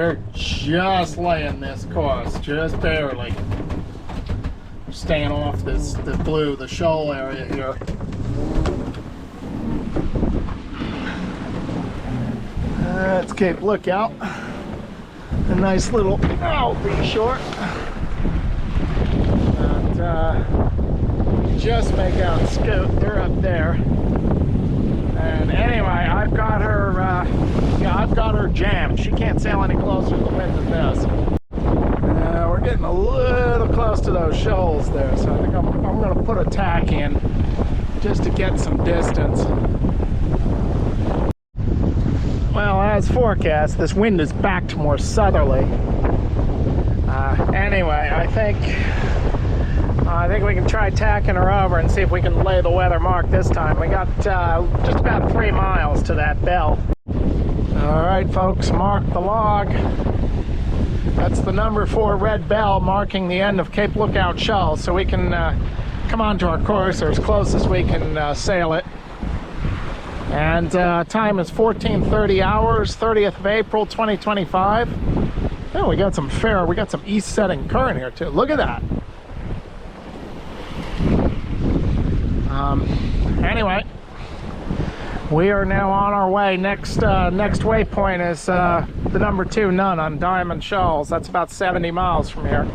we're just laying this course, just barely. We're staying off the shoal area here. That's Cape Lookout. A nice little, be short. And just make out Scoot, they're up there. And anyway, I've got her jammed. She can't sail any closer to the wind than this. We're getting a little close to those shoals there, so I think I'm going to put a tack in just to get some distance. Well, as forecast, this wind is back to more southerly. Anyway, I think we can try tacking her over and see if we can lay the weather mark this time. We got just about 3 miles to that bell. All right, folks, mark the log. That's the number 4 red bell marking the end of Cape Lookout Shoals, so we can come onto our course, or as close as we can sail it. And time is 14:30 hours, 30th of April, 2025. Oh, we got some east setting current here too. Look at that. Anyway, we are now on our way. Next waypoint is the number 2 Nun on Diamond Shoals. That's about 70 miles from here.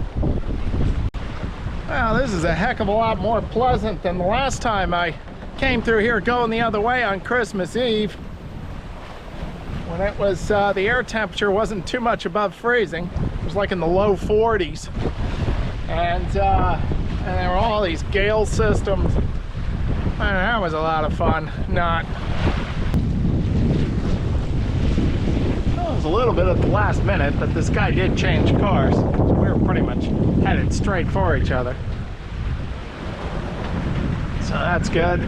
Well, this is a heck of a lot more pleasant than the last time I came through here going the other way on Christmas Eve, when it was the air temperature wasn't too much above freezing. It was like in the low 40s, and there were all these gale systems. Man, that was a lot of fun. It was a little bit at the last minute, but this guy did change cars. We were pretty much headed straight for each other, so that's good.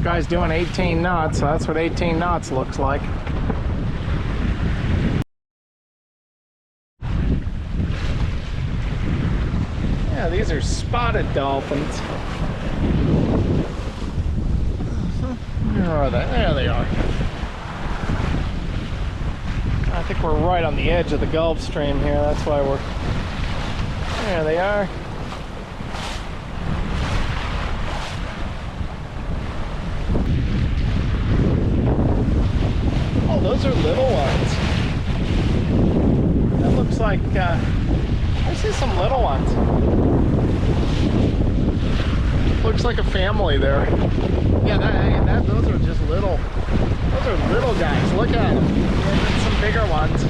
Guy's doing 18 knots, so that's what 18 knots looks like. Yeah, these are spotted dolphins. Where are they? There they are. I think we're right on the edge of the Gulf Stream here. That's why we're... There they are. Oh, those are little ones. That looks like... I see some little ones. Looks like a family there. Yeah, those are just little. Those are little guys. Look at them. There's some bigger ones.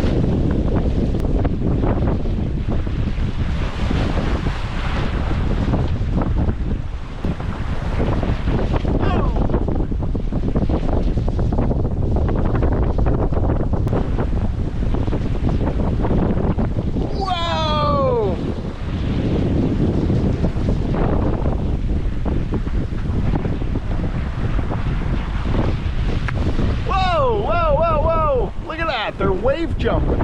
They're wave jumping.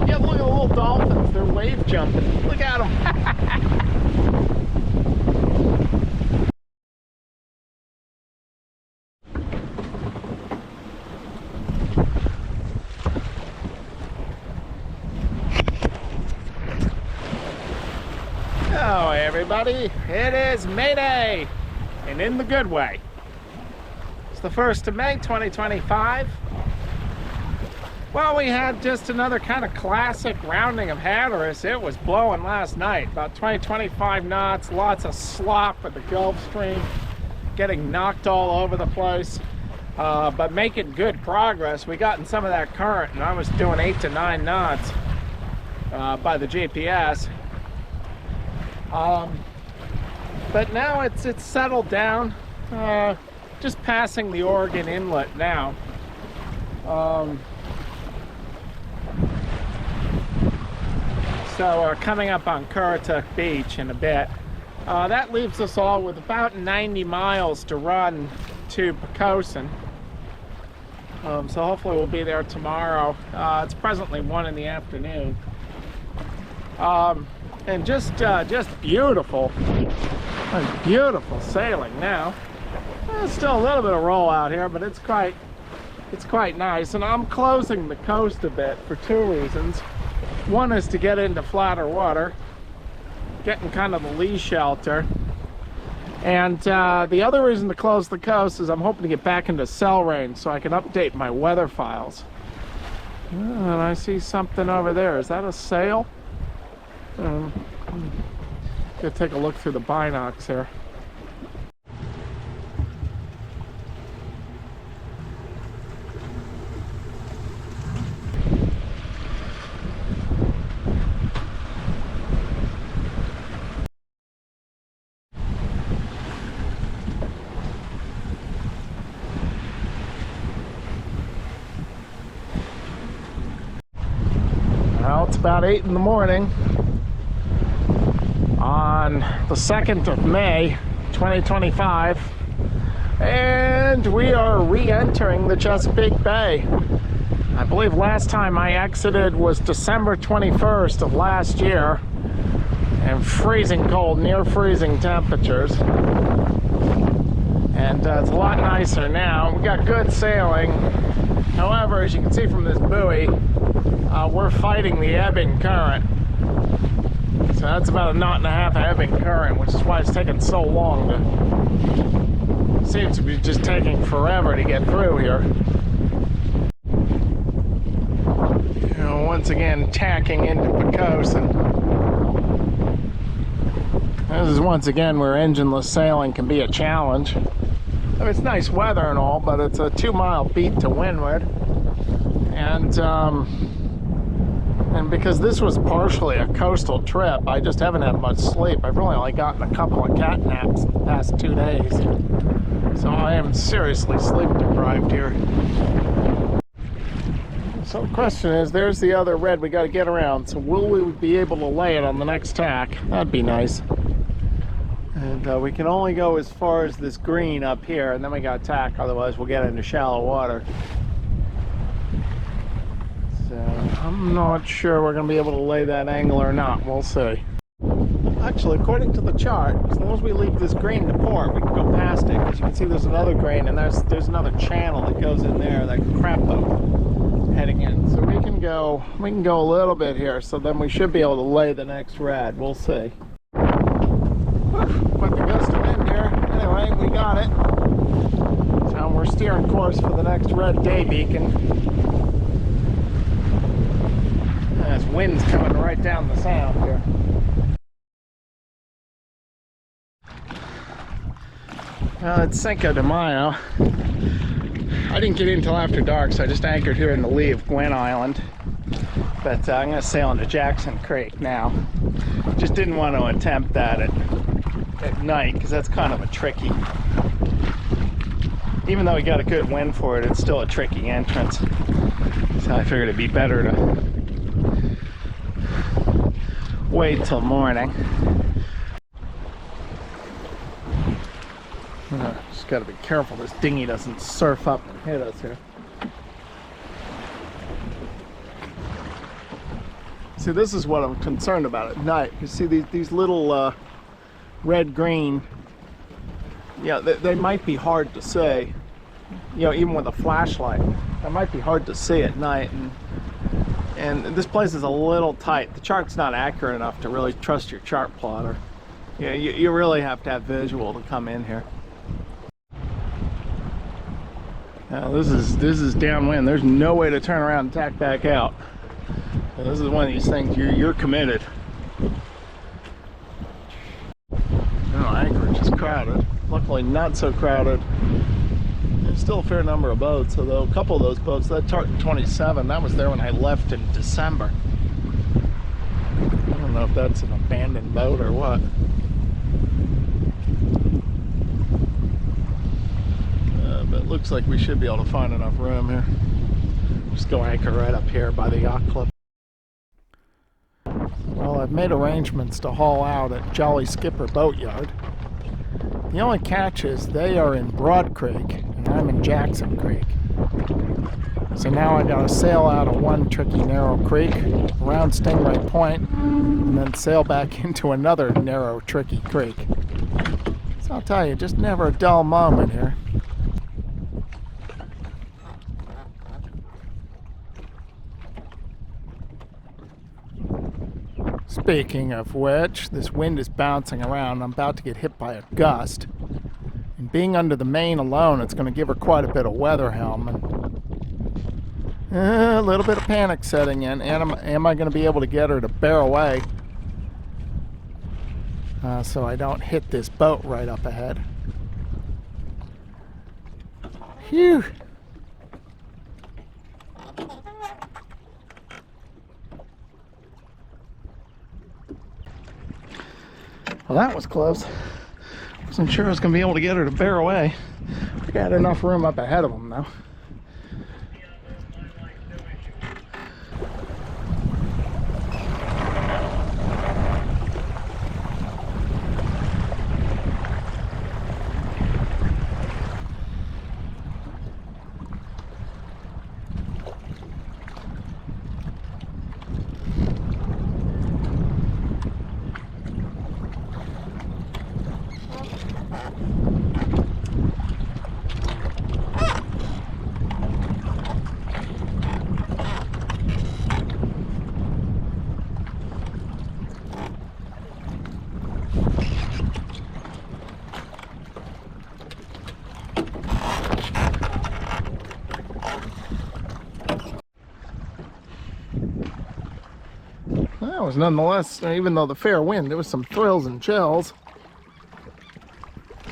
Yeah, look at the little dolphins. They're wave jumping. Look at them. Oh, everybody, it is May Day, and in the good way. The 1st of May 2025. Well, we had just another kind of classic rounding of Hatteras. It was blowing last night, about 20-25 knots, lots of slop with the Gulf Stream, getting knocked all over the place, but making good progress. We got in some of that current, and I was doing 8 to 9 knots by the GPS. But now it's settled down. Just passing the Oregon Inlet now. So we're coming up on Currituck Beach in a bit. That leaves us all with about 90 miles to run to Poquoson. So hopefully we'll be there tomorrow. It's presently 1 in the afternoon. And just beautiful sailing now. There's still a little bit of roll out here, but it's quite nice. And I'm closing the coast a bit for two reasons. One is to get into flatter water, getting kind of the lee shelter. And the other reason to close the coast is I'm hoping to get back into cell range so I can update my weather files. And I see something over there. Is that a sail? Gonna take a look through the binocs here. Well, it's about 8 in the morning on the 2nd of May, 2025, and we are re-entering the Chesapeake Bay. I believe last time I exited was December 21st of last year, and freezing cold, near freezing temperatures. And it's a lot nicer now. We got good sailing. However, as you can see from this buoy, we're fighting the ebbing current. So that's about a 1.5 knot ebbing current, which is why it's taking so long to... Seems to be just taking forever to get through here. You know, once again, tacking into Pocosin. This is once again where engineless sailing can be a challenge. I mean, it's nice weather and all, but it's a 2-mile beat to windward. And because this was partially a coastal trip, I just haven't had much sleep. I've really only gotten a couple of cat naps the past 2 days. So I am seriously sleep deprived here. So the question is, there's the other red we got to get around. So will we be able to lay it on the next tack? That'd be nice. And we can only go as far as this green up here, and then we got tack, otherwise we'll get into shallow water. So I'm not sure we're going to be able to lay that angle or not. We'll see. Actually, according to the chart, as long as we leave this green to port, we can go past it. As you can see, there's another green, and there's another channel that goes in there, that crap boat heading in. So we can go a little bit here. So then we should be able to lay the next rad. We'll see. Quite the gust of wind here. Anyway, we got it. So we're steering course for the next red day beacon. This wind's coming right down the sound here. Well, it's Cinco de Mayo. I didn't get in until after dark, so I just anchored here in the lee of Gwen Island. But I'm going to sail into Jackson Creek now. Just didn't want to attempt that at night, because that's kind of a tricky... Even though we got a good wind for it, it's still a tricky entrance. So I figured it'd be better to wait till morning. Just got to be careful this dinghy doesn't surf up and hit us here. See, this is what I'm concerned about at night. You see these little red-green, yeah, they might be hard to see, you know, even with a flashlight. They might be hard to see at night, and this place is a little tight. The chart's not accurate enough to really trust your chart plotter. Yeah, you really have to have visual to come in here. Now this is downwind. There's no way to turn around and tack back out. And this is one of these things you're committed. Oh, Anchorage is crowded. Luckily not so crowded. There's still a fair number of boats, although a couple of those boats, that Tartan 27, that was there when I left in December. I don't know if that's an abandoned boat or what. But it looks like we should be able to find enough room here. Just go anchor right up here by the yacht club. Well, I've made arrangements to haul out at Jolly Skipper Boatyard. The only catch is they are in Broad Creek and I'm in Jackson Creek. So now I gotta sail out of one tricky narrow creek around Stingray Point and then sail back into another narrow tricky creek. So I'll tell you, just never a dull moment here. Speaking of which, this wind is bouncing around. I'm about to get hit by a gust. And being under the main alone, it's going to give her quite a bit of weather helm. And a little bit of panic setting in. And am I going to be able to get her to bear away so I don't hit this boat right up ahead? Phew! Well, that was close. Wasn't sure I was going to be able to get her to bear away. I got enough room up ahead of them though. That was nonetheless, even though the fair wind, there was some thrills and chills.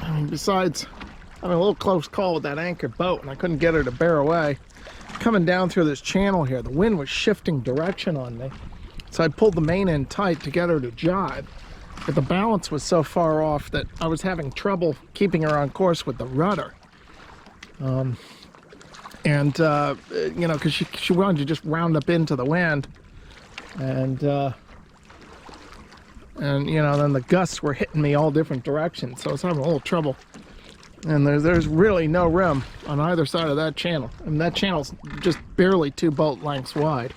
I mean, besides having a little close call with that anchored boat, and I couldn't get her to bear away. Coming down through this channel here, the wind was shifting direction on me. So I pulled the main end tight to get her to jibe. But the balance was so far off that I was having trouble keeping her on course with the rudder. You know, because she wanted to just round up into the wind. And you know, then the gusts were hitting me all different directions, so I was having a little trouble. And there's really no room on either side of that channel. I mean, that channel's just barely 2 boat lengths wide.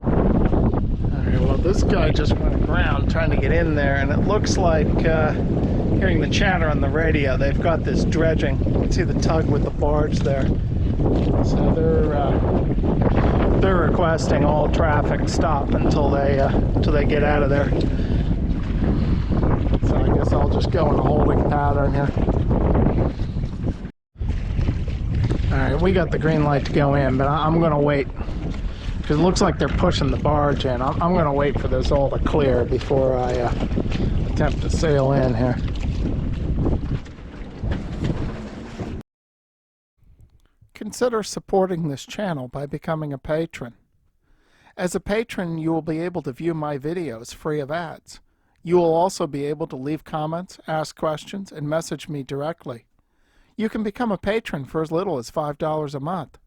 Alright, well, this guy just went aground trying to get in there, and it looks like, hearing the chatter on the radio, they've got this dredging. You can see the tug with the barge there. So they're requesting all traffic stop until they get out of there. So I guess I'll just go in a holding pattern here. All right, we got the green light to go in, but I'm going to wait because it looks like they're pushing the barge in. I'm going to wait for this all to clear before I attempt to sail in here. Consider supporting this channel by becoming a patron. As a patron, you will be able to view my videos free of ads. You will also be able to leave comments, ask questions, and message me directly. You can become a patron for as little as $5 a month.